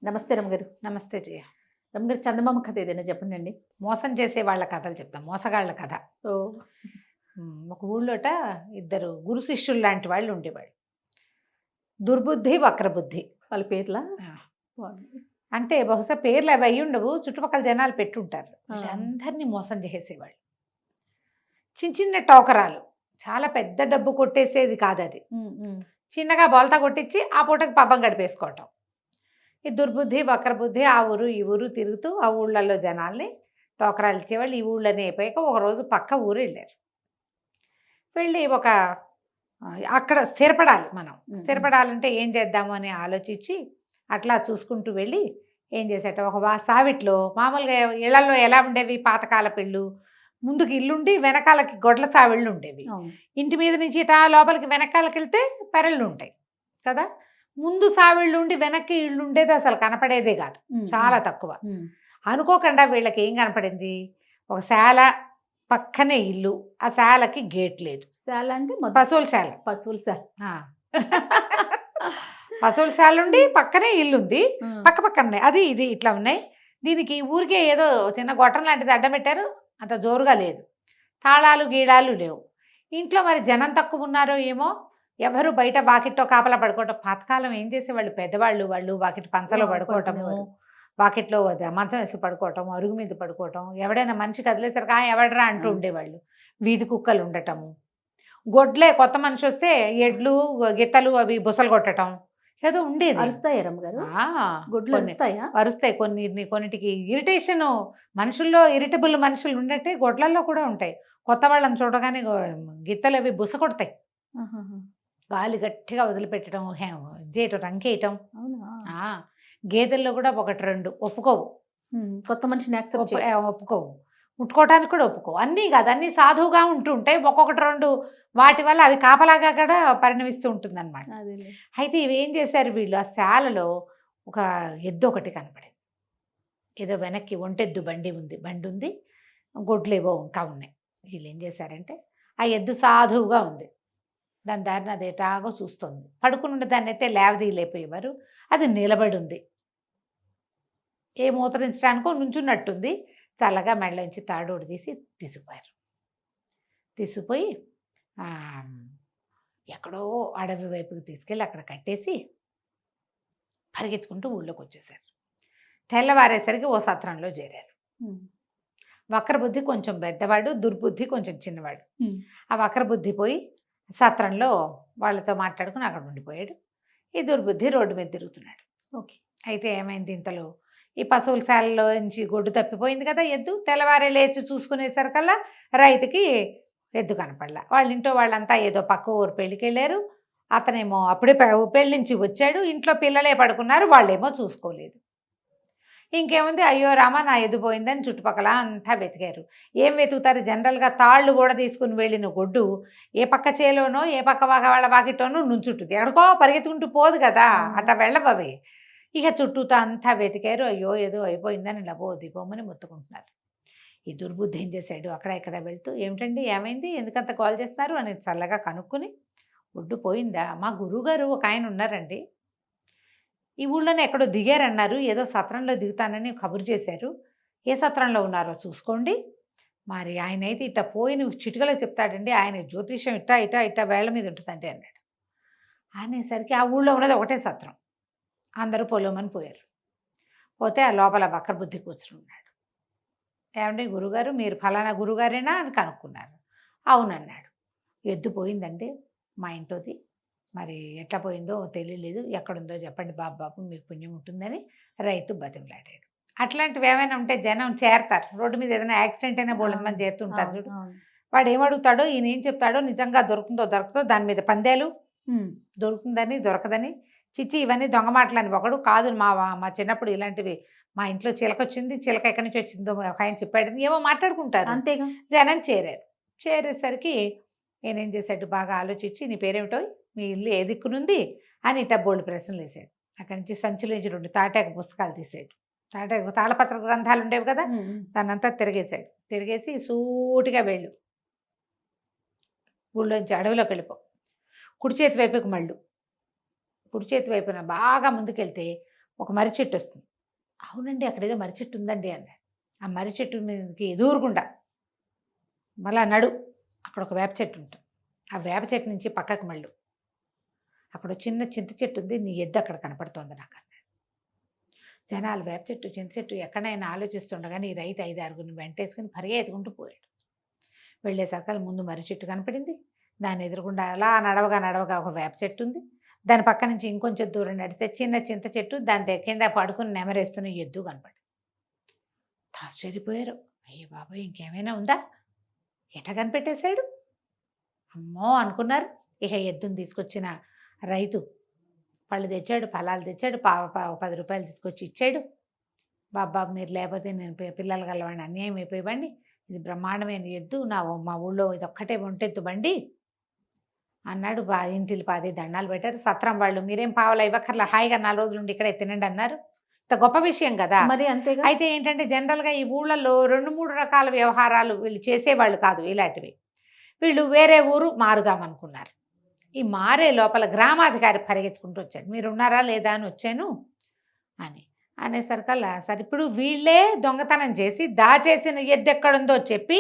నమస్తే రమగారు. నమస్తే జయ. రమగారు, చందమామ కథ ఏదైనా చెప్పండి. మోసం చేసే వాళ్ళ కథలు చెప్తాం, మోసగాళ్ళ కథ. ఓ ఒక ఊళ్ళోట ఇద్దరు గురు శిష్యులు లాంటి వాళ్ళు ఉండేవాళ్ళు. దుర్బుద్ధి, వక్రబుద్ధి. వాళ్ళ పేర్లా? ఆ, అంటే బహుశా పేర్లు అవి అయ్యి ఉండవు, చుట్టుపక్కల జనాలు పెట్టుంటారు. అందరినీ మోసం చేసేవాళ్ళు. చిన్న చిన్న టోకరాలు, చాలా పెద్ద డబ్బు కొట్టేసేది కాదు అది. చిన్నగా బోల్తా కొట్టించి ఆ పూటకి పబ్బం గడిపేసుకోవటం. ఈ దుర్బుద్ధి, వక్రబుద్ధి ఆ ఊరు ఈ ఊరు తిరుగుతూ ఆ ఊళ్ళల్లో జనాల్ని టోకరాలు ఇచ్చేవాళ్ళు. ఈ ఊళ్ళని అయిపోయాక ఒకరోజు పక్క ఊరు వెళ్ళారు. వెళ్ళి అక్కడ స్థిరపడాలి. మనం స్థిరపడాలంటే ఏం చేద్దాము అని ఆలోచించి అట్లా చూసుకుంటూ వెళ్ళి ఏం చేసేట ఒక సావిట్లో మామూలుగా ఇళ్లలో ఎలా ఉండేవి, పాతకాలపు ఇళ్ళు, ముందుకు ఇల్లుండి వెనకాలకి గొడ్ల సావిళ్ళు ఉండేవి. ఇంటి మీద నుంచి ఇటా లోపలికి వెనకాలకి వెళ్తే పెరళ్ళు ఉంటాయి కదా. ముందు సావిళ్ళు ఉండి వెనక్కి ఇళ్ళు ఉండేది అసలు కనపడేదే కాదు, చాలా తక్కువ. అనుకోకుండా వీళ్ళకి ఏం కనపడింది, ఒక శాల పక్కనే ఇల్లు, ఆ శాలకి గేట్ లేదు. శాల అంటే పశువుల శాల. పశువుల శాల. పశువుల శాల ఉండి పక్కనే ఇల్లు ఉంది, పక్క పక్కనే అది ఇది ఇట్లా ఉన్నాయి. దీనికి ఊరికే ఏదో చిన్న గొట్టం లాంటిది అడ్డం పెట్టారు, అంత జోరుగా లేదు. తాళాలు గీళాలు లేవు. ఇంట్లో మరి జనం తక్కువ ఉన్నారో ఏమో, ఎవరు బయట వాకిట్లో కాపలా పడుకోవటం. పాతకాలం ఏం చేసేవాళ్ళు పెద్దవాళ్ళు, వాళ్ళు వాకిటి పంచలో పడుకోవటము, వాకిట్లో మంచం వేసి పడుకోవటం, అరుగు మీద పడుకోవటం. ఎవడైనా మనిషి కదిలేసరికి ఎవడరా అంటూ ఉండేవాళ్ళు. వీధి కుక్కలు ఉండటము, గొడ్లే కొత్త మనిషి వస్తే ఎడ్లు గిత్తలు అవి బుసలు కొట్టడం ఏదో ఉండేది. అరుస్తాయి రమ్మగారు? గొడ్లు అరుస్తాయి. కొన్నిటికి ఇరిటేషన్, మనుషుల్లో ఇరిటబుల్ మనుషులు ఉన్నట్టే గొడ్లల్లో కూడా ఉంటాయి. కొత్త వాళ్ళని చూడగానే గిత్తలు అవి బుస కొడతాయి. గాలి గట్టిగా వదిలిపెట్టడం, చేయటం, రంకేయటం. గేదెల్లో కూడా ఒకటి రెండు ఒప్పుకోవు, కొత్త మనిషిని ఒప్పుకోవు, ముట్టుకోవడానికి కూడా ఒప్పుకోవు. అన్నీ కాదు, అన్నీ సాధువుగా ఉంటూ ఉంటాయి. ఒక్కొక్కటి రెండు వాటి వల్ల అవి కాపలాగా కూడా పరిణమిస్తూ ఉంటుంది అనమాట. అయితే ఇవి ఏం చేశారు వీళ్ళు, ఆ శాలలో ఒక ఎద్దు ఒకటి కనపడింది. ఏదో వెనక్కి ఒంటెద్దు బండి ఉంది, గొడ్లేవో ఇంకా ఉన్నాయి. వీళ్ళు ఏం చేశారంటే ఆ ఎద్దు సాధువుగా ఉంది, దాని దారిని అది ఎటాగో చూస్తుంది. పడుకుని దాన్ని అయితే లేవదీయలేకపోయేవారు. అది నిలబడి ఉంది, ఏ మూత్రించడానికో నుంచున్నట్టుంది. చల్లగా మెడలోంచి తాడోడు తీసుకుపోయారు. తీసుకుపోయి ఎక్కడో అడవి వైపుకి తీసుకెళ్ళి అక్కడ కట్టేసి పరిగెత్తుకుంటూ ఊళ్ళోకి వచ్చేసారు. తెల్లవారేసరికి ఓ సత్రంలో చేరారు. వక్రబుద్ధి కొంచెం పెద్దవాడు, దుర్బుద్ధి కొంచెం చిన్నవాడు. ఆ వక్రబుద్ధి పోయి సత్రంలో వాళ్ళతో మాట్లాడుకుని అక్కడ ఉండిపోయాడు. ఈ దుర్బుద్ధి రోడ్డు మీద తిరుగుతున్నాడు. ఓకే. అయితే ఏమైంది, ఇంతలో ఈ పశువుల శాలలో నుంచి గొడ్డు తప్పిపోయింది కదా ఎద్దు. తెల్లవారే లేచి చూసుకునేసరికల్లా రైతుకి ఎద్దు కనపడలా. వాళ్ళ ఇంట్లో వాళ్ళంతా ఏదో పక్క ఊరు పెళ్ళికి వెళ్ళారు. అతనేమో అప్పుడే పెళ్ళి నుంచి వచ్చాడు. ఇంట్లో పిల్లలే పడుకున్నారు, వాళ్ళేమో చూసుకోలేదు. ఇంకేముంది, అయ్యో రామా నా ఎద్దు పోయిందని చుట్టుపక్కల అంతా వెతికారు. ఏం వెతుకుతారు, జనరల్గా తాళ్ళు కూడా తీసుకుని వెళ్ళిన గొడ్డు ఏ పక్క చేలోనో ఏ పక్క వాళ్ళ వాకిటోనో నుంచుంటుంది, ఎక్కడికో పరిగెత్తుకుంటూ పోదు కదా, అట్లా వెళ్ళవవి. ఇక చుట్టూతో అంతా వెతికారు. అయ్యో ఏదో అయిపోయిందని లబో దిపోమని మొత్తుకుంటున్నారు. ఈ దుర్బుద్ధి ఏం చేశాడు, అక్కడ ఇక్కడ వెళ్తూ ఏమిటండి ఏమైంది, ఎందుకంత కాల్ చేస్తున్నారు అని చల్లగా కనుక్కుని, ఒడ్డు పోయిందా, మా గురువుగారు ఒక ఆయన ఉన్నారండి, ఈ ఊళ్ళోనే ఎక్కడో దిగారన్నారు, ఏదో సత్రంలో దిగుతానని కబురు చేశారు, ఏ సత్రంలో ఉన్నారో చూసుకోండి, మరి ఆయన అయితే ఇట్లా పోయిన చిటికలో చెప్తాడండి, ఆయన జ్యోతిష్యం ఇట్టా ఇట్టా ఇట్టా వేళ్ల మీద ఉంటుందండి అన్నాడు. అనేసరికి ఆ ఊళ్ళో ఉన్నది ఒకటే సత్రం. అందరూ పొలమని పోయారు. పోతే ఆ లోపల వక్రబుద్ధి కూర్చుని ఉన్నాడు. ఏమండి గురుగారు, మీరు ఫలానా గురుగారేనా అని కనుక్కున్నారు. అవునన్నాడు. ఎద్దు పోయిందండి మా ఇంట్లోది, మరి ఎట్లా పోయిందో తెలియలేదు, ఎక్కడుందో చెప్పండి బాబు మీకు పుణ్యం ఉంటుందని రైతు బతిమలాడాడు. అట్లాంటివి ఏమైనా ఉంటే జనం చేరతారు. రోడ్డు మీద ఏదైనా యాక్సిడెంట్ అయినా బోళ్ళ మంది చేరుతుంటారు చూడు. వాడు ఏమడుగుతాడో, ఈయన ఏం చెప్తాడో, నిజంగా దొరుకుతుందో దాని మీద పందేలు, దొరుకుతుందని దొరకదని, చిచ్చి ఇవన్నీ దొంగ మాటలని. ఒకడు కాదు, మా చిన్నప్పుడు ఇలాంటివి, మా ఇంట్లో చిలక వచ్చింది, చిలక ఎక్కడి నుంచి వచ్చిందో ఒక ఆయన చెప్పాడు, ఏవో మాట్లాడుకుంటారు. అంతేగా. జనం చేరారు. చేరేసరికి నేనేం చేశాడు, బాగా ఆలోచించి, నీ పేరేమిటో, మీ ఇల్లు ఏ దిక్కునుంది అని ఇట్లా బోల్డ్ ప్రశ్నలు వేసాడు. అక్కడి నుంచి సంచుల నుంచి 2 తాటాకు పుస్తకాలు తీసాడు. తాళపత్ర గ్రంథాలు ఉండేవి కదా, దాన్నంతా తిరిగేశాడు. తిరిగేసి సూటిగా వెళ్ళు, ఊళ్ళోంచి అడవిలోకి వెళ్ళిపో, కుడి చేతి వైపుకి మళ్ళు, కుడి చేతి వైపున బాగా ముందుకెళ్తే ఒక మర్రి చెట్టు వస్తుంది. అవునండి అక్కడ ఏదో మర్రి చెట్టు ఉందండి అన్నాడు. ఆ మర్రి చెట్టు మీదకి ఎదురుగుండా మళ్ళా నడు అక్కడ ఒక వేప చెట్టు ఉంటుంది. ఆ వేప చెట్టు నుంచి పక్కకు మళ్ళు అక్కడ చిన్న చింత చెట్టు ఉంది, నీ ఎద్దు అక్కడ కనపడుతోంది నాకు అన్నాడు. జనాలు వేప చెట్టు చింత చెట్టు ఎక్కడైనా ఆలోచిస్తుండగానే ఈ రైతు 5-6 వెంటేసుకుని పరిగెత్తుకుంటూ పోయాడు. వెళ్ళేసరికి ముందు మర్రి చెట్టు కనపడింది, దాని ఎదురుగుండా అలా నడవగా ఒక వేప చెట్టు ఉంది, దాని పక్క నుంచి ఇంకొంచెం దూరం నడిస్తే చిన్న చింత చెట్టు, దాని కింద పడుకుని నెమరేస్తున్న ఎద్దు కనపడింది. ఆశ్చర్యపోయారు. అయ్యో బాబాయ్ ఇంకేమైనా ఉందా, ఎట కనిపెట్టేశాడు అమ్మో అనుకున్నారు. ఇక ఎద్దుని తీసుకొచ్చిన రైతు పళ్ళు తెచ్చాడు, ఫలాలు తెచ్చాడు, 10 రూపాయలు తీసుకొచ్చి ఇచ్చాడు. బాబా మీరు లేకపోతే నేను పిల్లలు గలవాడిని అన్యాయం అయిపోయివ్వండి, ఇది బ్రహ్మాండమైన ఎద్దు, మా ఊళ్ళో ఇది ఒక్కటే ఒంటెత్తు బండి అన్నాడు. ఇంటికి 10 దండాలు పెట్టారు. సత్రం వాళ్ళు మీరేం పావలా ఇవ్వక్కర్లా, హాయిగా 4 రోజులు ఉండి ఇక్కడే తినండి అన్నారు. ఇంత గొప్ప విషయం కదా. మరి అంతేగా. అయితే ఏంటంటే జనరల్గా ఈ ఊళ్ళల్లో 2-3 రకాల వ్యవహారాలు వీళ్ళు చేసేవాళ్ళు కాదు ఇలాంటివి. వీళ్ళు వేరే ఊరు మారుదామనుకున్నారు. ఈ మారే లోపల గ్రామాధికారి పరిగెత్తుకుంటూ వచ్చాడు. మీరు ఉన్నారా లేదా అని వచ్చాను అనేసరికల్లా సరే ఇప్పుడు వీళ్ళే దొంగతనం చేసి దాచేసిన ఎద్దు ఎక్కడుందో చెప్పి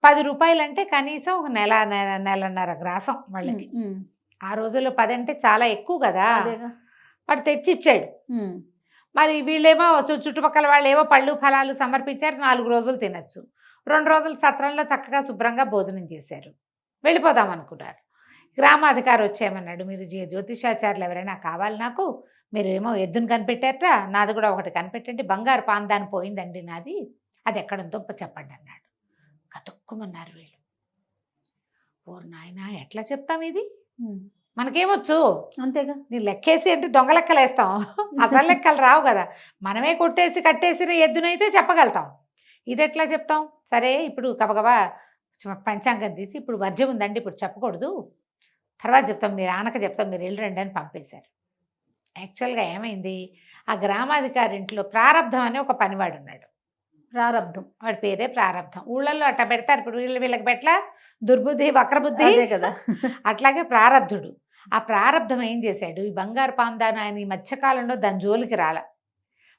10 రూపాయలు అంటే కనీసం ఒక నెలన్నర గ్రాసం వాళ్ళకి. ఆ రోజుల్లో 10 అంటే చాలా ఎక్కువ కదా. వాడు తెచ్చిచ్చాడు. మరి వీళ్ళేమో చుట్టుపక్కల వాళ్ళు ఏవో పళ్ళు ఫలాలు సమర్పించారు. 4 రోజులు తినచ్చు. 2 రోజులు సత్రంలో చక్కగా శుభ్రంగా భోజనం చేశారు. వెళ్ళిపోదాం అనుకున్నారు. గ్రామాధికారి వచ్చేయమన్నాడు, మీరు జ్యోతిషాచార్యులు ఎవరైనా కావాలి నాకు, మీరు ఏమో ఎద్దును కనిపెట్టారట, నాది కూడా ఒకటి కనిపెట్టండి, బంగారు పాందాన్ని పోయిందండి నాది, అది ఎక్కడుందో చెప్పండి అన్నాడు. కతుక్కుమన్నారు వీళ్ళు. ఓ నాయనా ఎట్లా చెప్తాం ఇది, మనకేమొచ్చు అంతేగా. నీ లెక్కేసి అంటే దొంగ లెక్కలు వేస్తాం, అసలు లెక్కలు రావు కదా. మనమే కొట్టేసి కట్టేసిన ఎద్దునైతే చెప్పగలుగుతాం, ఇది ఎట్లా చెప్తాం. సరే ఇప్పుడు గబగబా పంచాంగం తీసి ఇప్పుడు వర్జ్యం ఉందండి ఇప్పుడు చెప్పకూడదు, తర్వాత చెప్తాం, మీరు ఆనక చెప్తాం, మీరు వెళ్ళరండి అని పంపేశారు. యాక్చువల్గా ఏమైంది, ఆ గ్రామాధికారి ఇంట్లో ప్రారంధం అనే ఒక పనివాడు ఉన్నాడు. ప్రారంధం, వాడి పేరే ప్రారంధం. ఊళ్ళల్లో అట్లా పెడతారు, ఇప్పుడు వీళ్ళకి పెట్ల దుర్బుద్ధి వక్రబుద్ధి కదా. అట్లాగే ప్రారంధుడు. ఆ ప్రారంధం ఏం చేశాడు, ఈ బంగారు పాందాను ఆయన ఈ మధ్యకాలంలో దాని జోలికి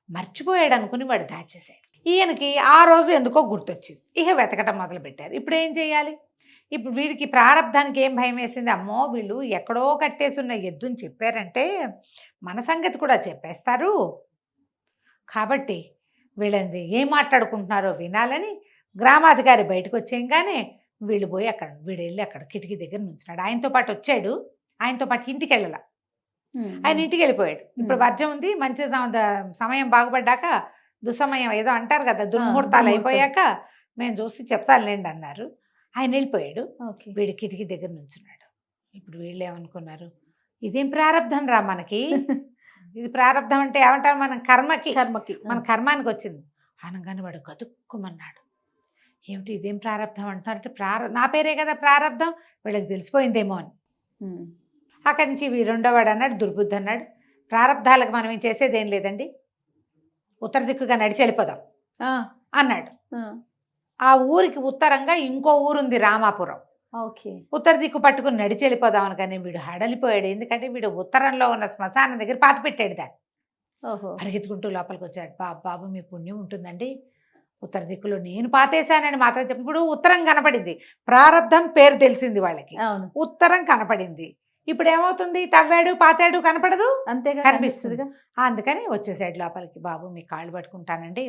మర్చిపోయాడు అనుకుని వాడు దాచేశాడు. ఈయనకి ఆ రోజు ఎందుకో గుర్తొచ్చింది. ఇక వెతకటం మొదలుపెట్టారు. ఇప్పుడు ఏం చేయాలి, ఇప్పుడు వీడికి ప్రారంధానికి ఏం భయం వేసింది, అమ్మో వీళ్ళు ఎక్కడో కట్టేసున్న ఎద్దుని చెప్పారంటే మన సంగతి కూడా చెప్పేస్తారు, కాబట్టి వీళ్ళని ఏం మాట్లాడుకుంటున్నారో వినాలని గ్రామాధికారి బయటకు వచ్చేయంగానే వీళ్ళు పోయి వీడు వెళ్ళి అక్కడ కిటికీ దగ్గర నుంచున్నాడు. ఆయనతో పాటు వచ్చాడు, ఆయనతో పాటు ఇంటికి వెళ్ళాల, ఆయన ఇంటికి వెళ్ళిపోయాడు. ఇప్పుడు వర్జం ఉంది, మంచి సమయం బాగుపడ్డాక దుస్సమయం ఏదో అంటారు కదా, దుర్ముహూర్తాలు అయిపోయాక మేము చూసి చెప్తానులేండి అన్నారు. ఆయన వెళ్ళిపోయాడు. వీడి కిటికీ దగ్గర నుంచున్నాడు. ఇప్పుడు వీళ్ళు ఏమనుకున్నారు, ఇదేం ప్రారంధం రా మనకి, ఇది ప్రారంధం అంటే ఏమంటారు, మన కర్మకి మన కర్మానికి వచ్చింది అనగానే వాడు గతుక్కుమన్నాడు. ఏమిటి ఇదేం ప్రారంధం అంటున్నారంటే, నా పేరే కదా ప్రారంధం, వీళ్ళకి తెలిసిపోయిందేమో అని. అక్కడి నుంచి రెండోవాడు అన్నాడు, దుర్బుద్ధి అన్నాడు, ప్రారంధాలకు మనం ఏం చేసేదేం లేదండి, ఉత్తర దిక్కుగా నడిచి వెళ్ళిపోదాం అన్నాడు. ఆ ఊరికి ఉత్తరంగా ఇంకో ఊరుంది రామాపురం. ఉత్తర దిక్కు పట్టుకుని నడిచి వెళ్ళిపోదాం అనగానే వీడు హడలిపోయాడు. ఎందుకంటే వీడు ఉత్తరంలో ఉన్న శ్మశానం దగ్గర పాతి పెట్టాడు దాన్ని. పరిగెత్తుకుంటూ లోపలికి వచ్చాడు. బాబు మీ పుణ్యం ఉంటుందండి, ఉత్తర దిక్కులో నేను పాతేశానని మాత్రం చెప్పి, ఇప్పుడు ఉత్తరం కనపడింది, ప్రారంధం పేరు తెలిసింది వాళ్ళకి, ఉత్తరం కనపడింది. ఇప్పుడు ఏమవుతుంది, తవ్వాడు పాతాడు కనపడదు, అంతేగా కనిపిస్తుంది. అందుకని వచ్చేసాడు లోపలికి. బాబు మీ కాళ్ళు పట్టుకుంటానండి,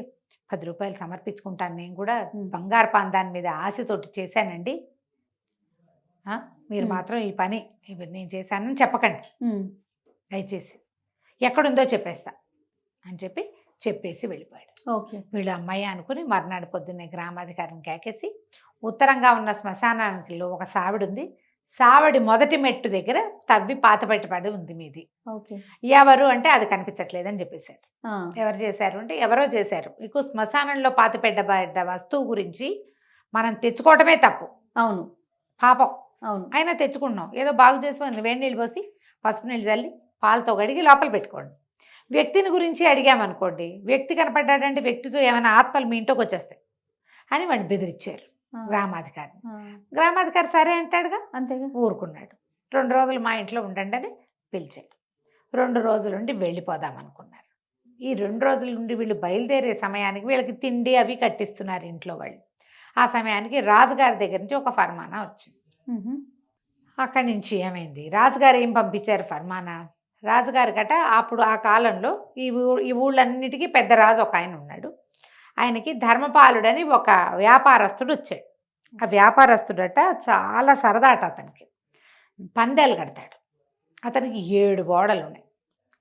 10 రూపాయలు సమర్పించుకుంటాను, నేను కూడా బంగారు పాందాని మీద ఆశతోటి చేశానండి, మీరు మాత్రం ఈ పని నేను చేశానని చెప్పకండి దయచేసి, ఎక్కడుందో చెప్పేస్తా అని చెప్పేసి వెళ్ళిపోయాడు. వీళ్ళు అమ్మాయి అనుకుని మర్నాడు పొద్దున్నే గ్రామాధికారిని కేకేసి, ఉత్తరంగా ఉన్న శ్మశానానికి ఒక సావిడి ఉంది, సావడి మొదటి మెట్టు దగ్గర తవ్వి పాత పెట్టబడి ఉంది మీది, ఎవరు అంటే అది కనిపించట్లేదని చెప్పేశారు. ఎవరు చేశారు అంటే ఎవరో చేశారు. మీకు శ్మశానంలో పాత పెట్టబడ్డ వస్తువు గురించి మనం తెచ్చుకోవటమే తప్పు, అవును పాపం, అవును అయినా తెచ్చుకున్నాం, ఏదో బాగు చేసి వేడి నీళ్ళు పోసి పసుపు నీళ్ళు చల్లి పాలతో కడిగి లోపల పెట్టుకోండి. వ్యక్తిని గురించి అడిగామనుకోండి, వ్యక్తి కనపడ్డాడంటే వ్యక్తితో ఏమైనా ఆత్మలు మీ ఇంట్లోకి వచ్చేస్తాయి అని వాడిని బెదిరించారు గ్రామాధికారి. గ్రామాధికారి సరే అంటాడుగా, అంతేగా ఊరుకున్నాడు. 2 రోజులు మా ఇంట్లో ఉండండి అని పిలిచాడు. 2 రోజులుండి వెళ్ళిపోదాం అనుకున్నారు. ఈ 2 రోజుల నుండి వీళ్ళు బయలుదేరే సమయానికి వీళ్ళకి తిండి అవి కట్టిస్తున్నారు ఇంట్లో వాళ్ళు. ఆ సమయానికి రాజుగారి దగ్గర నుంచి ఒక ఫర్మానా వచ్చింది. అక్కడి నుంచి ఏమైంది, రాజుగారు ఏం పంపించారు ఫర్మానా, రాజుగారి గట అప్పుడు ఆ కాలంలో ఈ ఊళ్ళన్నిటికీ పెద్ద రాజు ఒక ఆయన ఉన్నాడు. ఆయనకి ధర్మపాలుడని ఒక వ్యాపారస్తుడు వచ్చాడు. ఆ వ్యాపారస్తుడట చాలా సరదాట అతనికి. పందేలు కడతాడు. అతనికి 7 ఓడలు ఉన్నాయి.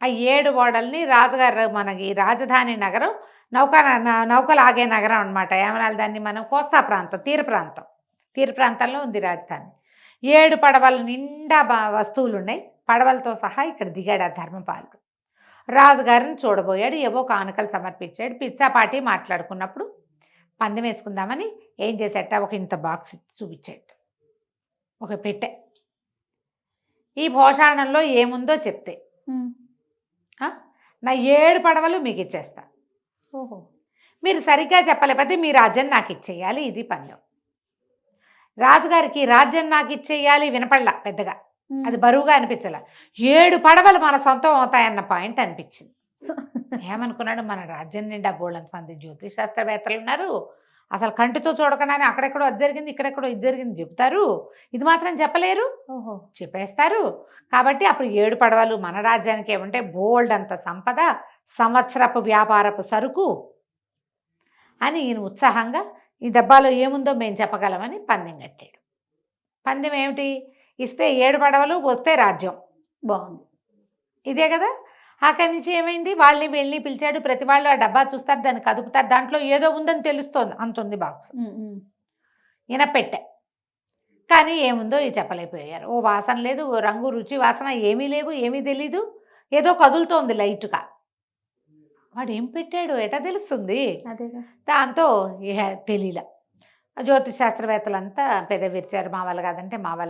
ఆ 7 ఓడల్ని రాజుగారు మనకి రాజధాని నగరం నౌకలు ఆగే నగరం అనమాట. ఏమనాలి దాన్ని మనం, కోస్తా ప్రాంతం, తీర ప్రాంతంలో ఉంది రాజధాని. 7 పడవల నిండా వస్తువులు ఉన్నాయి. పడవలతో సహా ఇక్కడ దిగాడు ఆ ధర్మపాలుడు. రాజుగారిని చూడబోయాడు, ఏవో కానుకలు సమర్పించాడు. పిచ్చాపాటి మాట్లాడుకున్నప్పుడు పందెం వేసుకుందామని ఏం చేసేట, ఒక ఇంత బాక్స్ చూపించాడు, ఒక పెట్టె. ఈ భోషాణంలో ఏముందో చెప్తే నా 7 పడవలు మీకు ఇచ్చేస్తా. ఓహో. మీరు సరిగ్గా చెప్పలేకపోతే మీ రాజ్యం నాకు ఇచ్చేయాలి, ఇది పందెం. రాజుగారికి రాజ్యం నాకు ఇచ్చేయాలి వినపడలా పెద్దగా, అది బరువుగా అనిపించలే. 7 పడవలు మన సొంతం అవుతాయన్న పాయింట్ అనిపించింది. ఏమనుకున్నాడు, మన రాజ్యం నిండా బోళ్ళంత మంది జ్యోతిష్ శాస్త్రవేత్తలు ఉన్నారు, అసలు కంటితో చూడకుండానే అక్కడెక్కడో అది జరిగింది, ఇక్కడెక్కడో ఇది జరిగింది చెప్తారు, ఇది మాత్రం చెప్పలేరు. ఓహో, చెప్పేస్తారు. కాబట్టి అప్పుడు 7 పడవలు మన రాజ్యానికి ఏమంటే బోల్డ్ అంత సంపద, సంవత్సరపు వ్యాపారపు సరుకు అని ఈయన ఉత్సాహంగా, ఈ డబ్బాలో ఏముందో మేము చెప్పగలమని పందెం కట్టాడు. పందెం ఏమిటి, ఇస్తే 7 పడవలు, వస్తే రాజ్యం. బాగుంది, ఇదే కదా. అక్కడి నుంచి ఏమైంది, వాళ్ళని వీళ్ళని పిలిచాడు. ప్రతి వాళ్ళు ఆ డబ్బా చూస్తారు, దాన్ని కదుపుతారు, దాంట్లో ఏదో ఉందని తెలుస్తోంది, అంతుంది బాక్స్. ఈయన పెట్టే, కానీ ఏముందో ఇది చెప్పలేకపోయారు. ఓ వాసన లేదు, ఓ రంగు రుచి వాసన ఏమీ లేవు, ఏమీ తెలీదు, ఏదో కదులుతోంది లైట్గా. వాడు ఏం పెట్టాడు ఎటా తెలుస్తుంది, దాంతో తెలియలే. జ్యోతిష్ శాస్త్రవేత్తలంతా పెద్ద విరిచారు, మా వాళ్ళు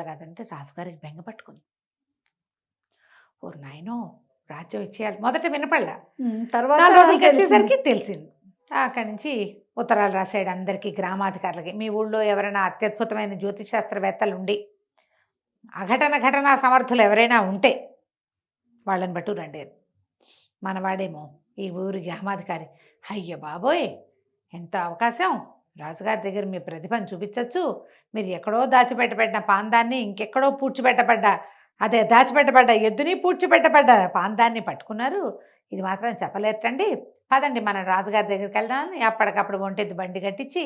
కాదంటే రాజుగారికి బెంగ పట్టుకుంది. ఓ నాయనో, రాజ్యం ఇచ్చేయాలి. మొదట వినపడలా, తర్వాత వచ్చేసరికి తెలిసింది. అక్కడి నుంచి ఉత్తరాలు రాశాడు అందరికీ, గ్రామాధికారులకి. మీ ఊళ్ళో ఎవరైనా అత్యద్భుతమైన జ్యోతిష్ శాస్త్రవేత్తలు ఉండి ఘటనా సమర్థులు ఎవరైనా ఉంటే వాళ్ళని బట్టు రండి. మనవాడేమో ఈ ఊరి గ్రామాధికారి, అయ్య బాబోయ్ ఎంత అవకాశం, రాజుగారి దగ్గర మీ ప్రతిభను చూపించవచ్చు, మీరు ఎక్కడో దాచిపెట్టబడిన పాందాన్ని ఇంకెక్కడో దాచిపెట్టబడ్డ ఎద్దుని పూడ్చిపెట్టబడ్డ పాందాన్ని పట్టుకున్నారు, ఇది మాత్రం చెప్పలేటండి, పదండి మన రాజుగారి దగ్గరికి వెళ్దామని అప్పటికప్పుడు ఒంటెద్దు బండి కట్టించి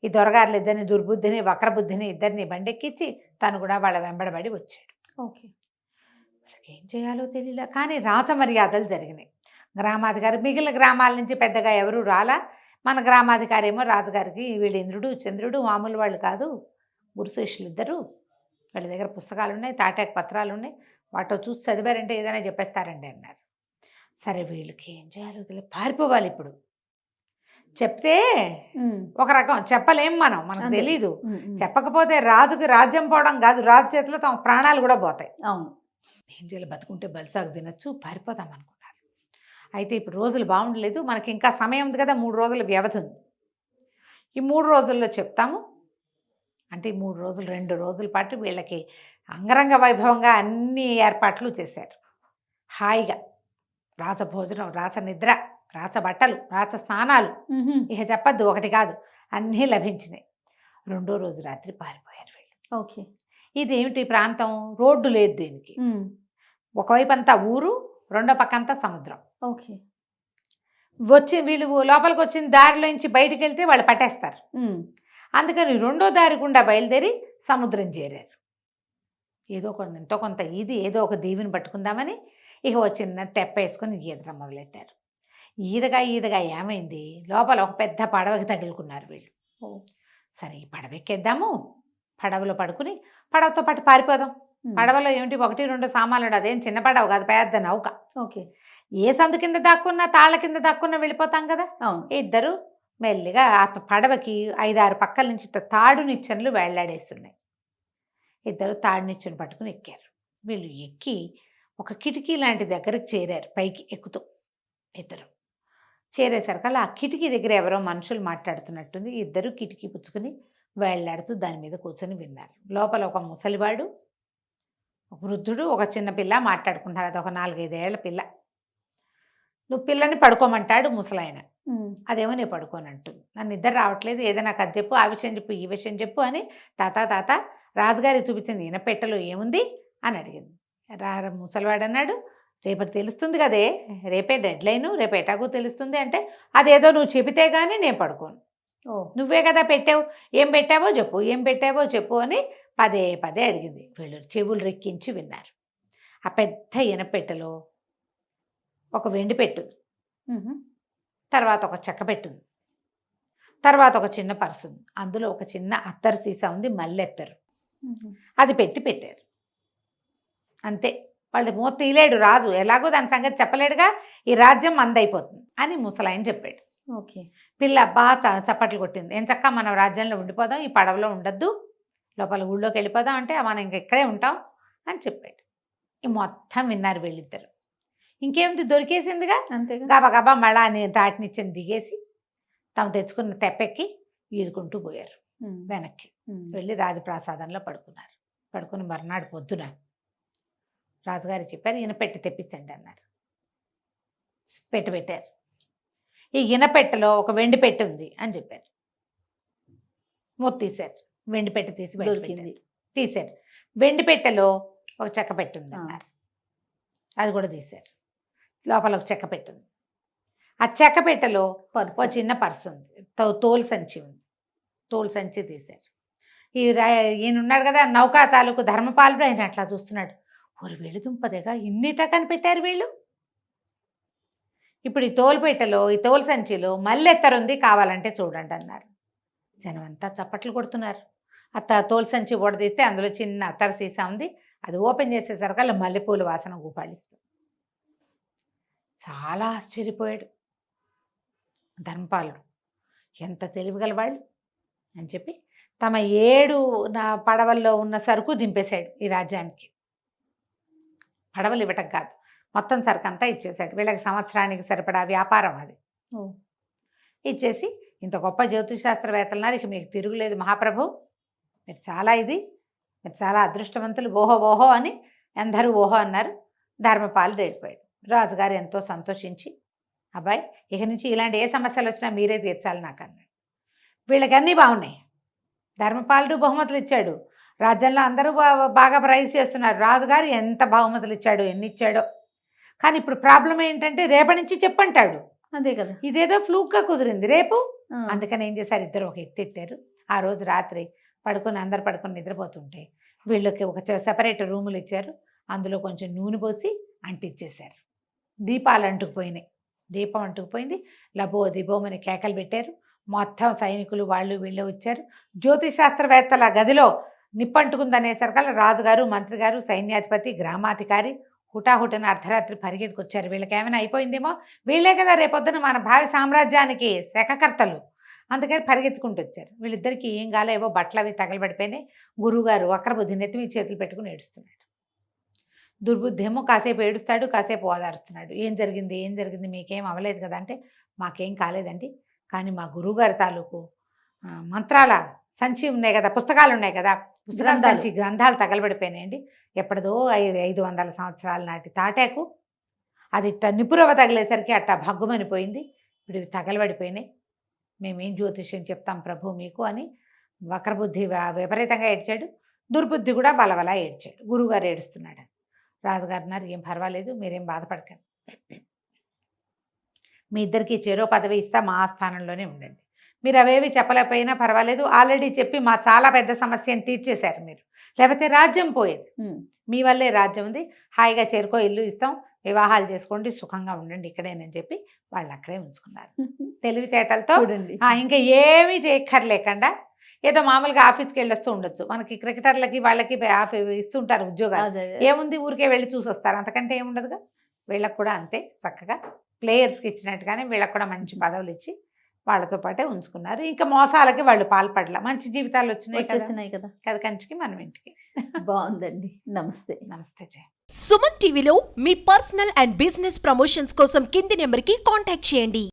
ఈ దొరగారులు ఇద్దరిని, దుర్బుద్ధిని వక్రబుద్ధిని ఇద్దరిని బండెక్కించి తను కూడా వాళ్ళ వెంబడబడి వచ్చాడు. ఓకే, వాళ్ళకి ఏం చేయాలో తెలియలే. కానీ రాజమర్యాదలు జరిగినాయి. గ్రామాధికారి మిగిలిన గ్రామాల నుంచి పెద్దగా ఎవరు రాలా. మన గ్రామాధికారి ఏమో రాజుగారికి, వీళ్ళు ఇంద్రుడు చంద్రుడు మామూలు వాళ్ళు కాదు, గురు శిష్యులు ఇద్దరు, వాళ్ళ దగ్గర పుస్తకాలు ఉన్నాయి, తాటాకు పత్రాలు ఉన్నాయి, వాటితో చూసి చదివారంటే ఏదైనా చెప్పేస్తారండి అన్నారు. సరే వీళ్ళకి ఏం చేయాలో తెలియదు, పారిపోవాలి. ఇప్పుడు చెప్తే ఒక రకం, చెప్పలేం మనకు తెలీదు. చెప్పకపోతే రాజుకి రాజ్యం పోవడం కాదు, రాజు చేతిలో తమ ప్రాణాలు కూడా పోతాయి. అవును, ఏం చేయాలి, బతుకుంటే బలిసాగు తినచ్చు, పారిపోతాం అనుకున్నారు. అయితే ఇప్పుడు రోజులు బాగుండలేదు, మనకి ఇంకా సమయం ఉంది కదా, 3 రోజుల వ్యవధి ఉంది. ఈ 3 రోజుల్లో చెప్తాము అంటే ఈ 3 రోజులు 2 రోజుల పాటు వీళ్ళకి అంగరంగ వైభవంగా అన్ని ఏర్పాట్లు చేశారు. హాయిగా రాజభోజనం, రాజనిద్ర, రాజబట్టలు, రాజ స్నానాలు, ఇక చెప్పద్దు, ఒకటి కాదు, అన్నీ లభించినాయి. 2వ రోజు రాత్రి పారిపోయారు వీళ్ళు. ఓకే, ఇదేమిటి ప్రాంతం, రోడ్డు లేదు దీనికి, ఒకవైపు అంతా ఊరు, రెండో పక్కంతా సముద్రం. ఓకే, వీళ్ళు లోపలికి వచ్చిన దారిలోంచి బయటికి వెళ్తే వాళ్ళు పట్టేస్తారు. అందుకని 2వ దారి గుండా బయలుదేరి సముద్రం చేరారు. ఎంతో కొంత ఏదో ఒక దీవిని పట్టుకుందామని ఇక వచ్చిన తెప్ప వేసుకొని ఈదడం మొదలెట్టారు. ఈదగా ఏమైంది, లోపల ఒక పెద్ద పడవకి తగులుకున్నారు వీళ్ళు. సరే ఈ పడవ ఎక్కేద్దాము, పడవలో పడుకుని పడవతో పాటు పారిపోదాం. పడవలో ఏమిటి 1-2 సామాన్లు, అదేం చిన్న పడవ కాదు, పెద్ద నౌక. ఓకే, ఏ సందు కింద దాక్కున్నా, తాళ్ళ కింద దాక్కున్నా వెళ్ళిపోతాం కదా. ఇద్దరు మెల్లిగా ఆ పడవకి 5-6 పక్కల నుంచి తాడు నిచ్చెనలు వేళ్లాడేస్తున్నాయి. ఇద్దరు తాడు నిచ్చెన పట్టుకుని ఎక్కారు. వీళ్ళు ఎక్కి ఒక కిటికీ లాంటి దగ్గరికి చేరారు, పైకి ఎక్కుతూ. ఇద్దరు చేరేసరికల్లా ఆ కిటికీ దగ్గర ఎవరో మనుషులు మాట్లాడుతున్నట్టుంది. ఇద్దరు కిటికీ పుచ్చుకొని వేళ్లాడుతూ దాని మీద కూర్చొని విన్నారు. లోపల ఒక ముసలివాడు, ఒక వృద్ధుడు, ఒక చిన్న పిల్ల మాట్లాడుకుంటారు. అది ఒక 4-5 ఏళ్ల పిల్ల. నువ్వు పిల్లని పడుకోమంటాడు ముసలాయన. ఉమ్. అదేమో నేను పడుకోనంటుంది. నన్ను నిద్ర రావట్లేదు, ఏదైనా నాకు అది చెప్పు, ఆ విషయం చెప్పు, ఈ విషయం చెప్పు అని తాత రాజుగారికి చూపించింది ఈనపెట్టెలో ఏముంది అని అడిగింది. ముసలివాడు అన్నాడు, రేపటి తెలుస్తుంది కదే, రేపే డెడ్ లైను, రేపు ఎటాగో తెలుస్తుంది అంటే అదేదో నువ్వు చెబితే కానీ నేను పడుకోను. ఓ. నువ్వే కదా పెట్టావు, ఏం పెట్టావో చెప్పు, ఏం పెట్టావో చెప్పు అని పదే పదే అడిగింది. వీళ్ళు చెవులు రెక్కించి విన్నారు. ఆ పెద్ద ఇనపెట్టెలో ఒక వెండి పెట్టుంది, ఉహు. తర్వాత ఒక చెక్క పెట్టుంది, తర్వాత ఒక చిన్న పర్సు ఉంది, అందులో ఒక చిన్న అత్తరు సీసా ఉంది, మల్లెత్తరు. ఉహు. అది పెట్టారు. అంతే. వాళ్ళు మూత తీయలేడు రాజు, ఎలాగో దాని సంగతి చెప్పలేడుగా, ఈ రాజ్యం మందైపోతుంది అని ముసలాయన చెప్పాడు. ఓకే. పిల్ల బాగా చప్పట్లు కొట్టింది. ఏం చక్క మనం రాజ్యంలో ఉండిపోదాం, ఈ పడవలో ఉండొద్దు, లోపల ఊళ్ళోకి వెళ్ళిపోదాం అంటే మనం ఇంక ఇక్కడే ఉంటాం అని చెప్పాడు. ఈ మొత్తం విన్నారు వీళ్ళిద్దరు. ఇంకేమిటి దొరికేసిందిగా, అంతేగా. గబగబా మళ్ళా దాటినిచ్చింది దిగేసి తాము తెచ్చుకున్న తెప్పెక్కి ఈదుకుంటూ పోయారు ఉమ్. వెనక్కి. ఉమ్. వెళ్ళి రాజప్రాసాదంలో పడుకున్నారు. పడుకుని మర్నాడు పొద్దున రాజుగారు చెప్పారు, ఇనపెట్టె తెప్పించండి అన్నారు. పెట్టారు. ఈ ఇనపెట్టెలో ఒక వెండి పెట్టె ఉంది అని చెప్పారు. మూత తీశారు, వెండి పెట్టె తీసి బయట దొరికింది. పెట్టారు. తీశారు. వెండి పెట్టెలో ఒక చెక్క పెట్టుంది అన్నారు. అది కూడా తీశారు. లోపల ఒక చెక్క పెట్టుంది. ఆ చెక్క పెట్టెలో పర్సు. ఒక చిన్న పర్సు ఉంది, తోలు సంచి ఉంది. తోలు సంచి తీశారు. ఈయన ఉన్నాడు కదా నౌకా తాలూకు ధర్మపాలుడు, ఆయన అట్లా చూస్తున్నాడు. ఒక వీళ్ళు దుంపదేగా ఇన్నిట కనిపెట్టారు వీళ్ళు. ఇప్పుడు ఈ తోలుపేటలో ఈ తోలు సంచిలో మల్లెత్తరుంది, కావాలంటే చూడండి అన్నారు. జనం అంతా చప్పట్లు కొడుతున్నారు. తోలు సంచి ఓడదీస్తే అందులో చిన్న అత్తరు సీసా ఉంది. అది ఓపెన్ చేసేసరికల్లా మల్లెపూల వాసన గూపాడిస్తుంది. చాలా ఆశ్చర్యపోయాడు ధర్మపాలుడు. ఎంత తెలివిగల వాళ్ళు అని చెప్పి తమ 7 పడవల్లో ఉన్న సరుకు దింపేశాడు ఈ రాజ్యానికి. పడవలు ఇవ్వటం కాదు, మొత్తం సరుకు అంతా ఇచ్చేశాడు. వీళ్ళకి సంవత్సరానికి సరిపడా వ్యాపారం అది. ఓ. ఇచ్చేసి ఇంత గొప్ప జ్యోతిష్ శాస్త్రవేత్తలున్నారు, ఇక మీకు తిరుగులేదు మహాప్రభు, మీరు చాలా అదృష్టవంతులు, ఓహో అని అందరూ ఓహో అన్నారు. ధర్మపాలుడు వెళ్ళిపోయాడు. రాజుగారు ఎంతో సంతోషించి, అబ్బాయి ఇక నుంచి ఇలాంటి ఏ సమస్యలు వచ్చినా మీరే తీర్చాలి నాకు అన్నాడు. వీళ్ళకి అన్నీ బాగున్నాయి. ధర్మపాలుడు బహుమతులు ఇచ్చాడు, రాజ్యంలో అందరూ బాగా ప్రైజ్ చేస్తున్నారు. రాజుగారు ఎంత బహుమతులు ఇచ్చాడు, ఎన్ని ఇచ్చాడో. కానీ ఇప్పుడు ప్రాబ్లం ఏంటంటే రేపటి నుంచి చెప్పంటాడు. అదే కదా. ఇదేదో ఫ్లూక్గా కుదిరింది రేపు. ఆ. అందుకని ఏం చేశారు, ఇద్దరు ఒక ఎత్తెత్తారు. ఆ రోజు రాత్రి అందరు పడుకొని నిద్రపోతుంటే వీళ్ళకి ఒక సెపరేట్ రూములు ఇచ్చారు. అందులో కొంచెం నూనె పోసి అంటించేశారు. దీపాలు అంటుకుపోయినాయి. దీపం అంటుకుపోయింది. లబో దిబోమని కేకలు పెట్టారు. మొత్తం సైనికులు వాళ్ళు వీళ్ళు వచ్చారు. జ్యోతిష్ శాస్త్రవేత్తల గదిలో నిప్పంటుకుందనేసరికల్లా రాజుగారు, మంత్రి గారు, సైన్యాధిపతి, గ్రామాధికారి హుటాహుటన అర్ధరాత్రి పరిగెత్తుకొచ్చారు. వీళ్ళకి ఏమైనా అయిపోయిందేమో, వీళ్ళే కదా రేపొద్దున మన భావి సామ్రాజ్యానికి శకకర్తలు, అందుకని పరిగెత్తుకుంటూ వచ్చారు. వీళ్ళిద్దరికీ ఏం కాలే, ఏవో బట్టలు అవి తగలబడిపోయినాయి. గురువుగారు వక్రబుద్ధి నెత్తిమీ చేతులు పెట్టుకుని ఏడుస్తున్నాడు. దుర్బుద్ధి ఏమో కాసేపు ఏడుస్తాడు, కాసేపు ఓదారుస్తున్నాడు. ఏం జరిగింది మీకేం అవ్వలేదు కదా అంటే, మాకేం కాలేదండి, కానీ మా గురువుగారి తాలూకు మంత్రాల సంచి ఉన్నాయి కదా, పుస్తకాలు ఉన్నాయి కదా, పుస్తకాల సంచి గ్రంథాలు తగలబడిపోయినాయండి. ఎప్పటిదో 500 సంవత్సరాల నాటి తాటాకు, అది ఇట్ట నిపురవ తగిలేసరికి అట్టా భగ్గుమనిపోయింది. ఇప్పుడు ఇవి తగలబడిపోయినాయి. మేమేం జ్యోతిష్యం చెప్తాం ప్రభు మీకు అని వక్రబుద్ధి విపరీతంగా ఏడ్చాడు. దుర్బుద్ధి కూడా బలబలా ఏడ్చాడు. గురువుగారు ఏడుస్తున్నాడు. రాజుగారు అన్నారు, ఏం పర్వాలేదు, మీరేం బాధపడకండి, మీ ఇద్దరికి చెరో పదవి ఇస్తా, మా ఆస్థానంలోనే ఉండండి. మీరు అవేవి చెప్పలేకపోయినా పర్వాలేదు, ఆల్రెడీ చెప్పి మా చాలా పెద్ద సమస్యను తీర్చేశారు మీరు, లేకపోతే రాజ్యం పోయేది. మీ వల్లే రాజ్యం ఉంది, హాయిగా చేరుకో, ఇల్లు ఇస్తాం, వివాహాలు చేసుకోండి, సుఖంగా ఉండండి ఇక్కడేనని చెప్పి వాళ్ళు అక్కడే ఉంచుకున్నారు. తెలివితేటలతో ఇంకా ఏమీ చేయక్కర్లేకుండా ఏదో మామూలుగా ఆఫీస్కి వెళ్ళొస్తూ ఉండొచ్చు. మనకి క్రికెటర్లకి వాళ్ళకి ఇస్తుంటారు ఉద్యోగాలు, ఏముంది ఊరికే వెళ్ళి చూసి వస్తారు, అంతకంటే ఏముండదుగా. వీళ్ళకి కూడా అంతే, చక్కగా ప్లేయర్స్కి ఇచ్చినట్టుగానే వీళ్ళకి కూడా మంచి పదవులు ఇచ్చి వాళ్ళతో పాటే ఉంచుకున్నారు. ఇంకా మోసాలకి వాళ్ళు పాల్పడల, మంచి జీవితాలు వచ్చేసినాయి కదా కంచికి మనం ఇంటికి. బాగుందండి. నమస్తే. నమస్తే జయ. సుమన్ టీవీలో మీ పర్సనల్ అండ్ బిజినెస్ ప్రమోషన్స్ కోసం కింది నెంబర్కి కాంటాక్ట్ చేయండి.